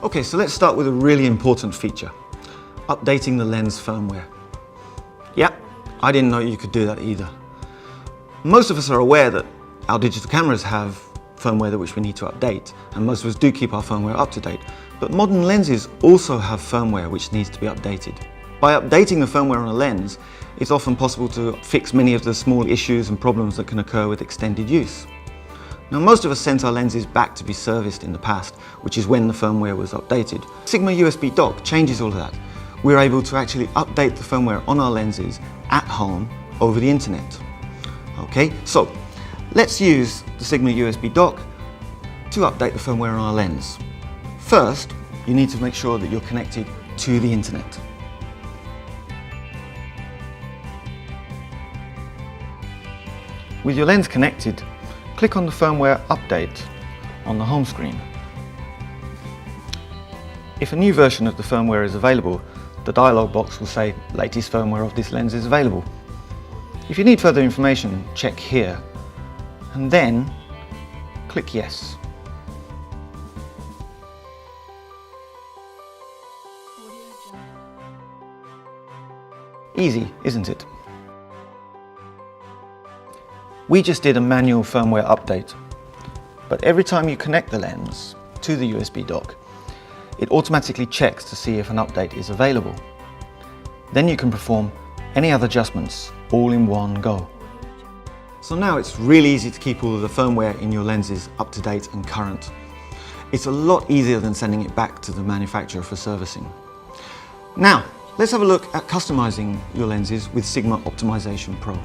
Okay, so let's start with a really important feature, updating the lens firmware. Yeah, I didn't know you could do that either. Most of us are aware that our digital cameras have firmware which we need to update, and most of us do keep our firmware up to date. But modern lenses also have firmware which needs to be updated. By updating the firmware on a lens, it's often possible to fix many of the small issues and problems that can occur with extended use. Now, most of us sent our lenses back to be serviced in the past, which is when the firmware was updated. Sigma USBDOCK changes all of that. We're able to actually update the firmware on our lenses at home over the internet. Okay, so let's use the Sigma USBDOCK to update the firmware on our lens. First, you need to make sure that you're connected to the internet. With your lens connected, click on the firmware update on the home screen. If a new version of the firmware is available, the dialog box will say latest firmware of this lens is available. If you need further information, check here and then click yes. Easy, isn't it? We just did a manual firmware update, but every time you connect the lens to the USB dock, it automatically checks to see if an update is available. Then you can perform any other adjustments all in one go. So now it's really easy to keep all of the firmware in your lenses up to date and current. It's a lot easier than sending it back to the manufacturer for servicing. Now, let's have a look at customizing your lenses with Sigma Optimization Pro.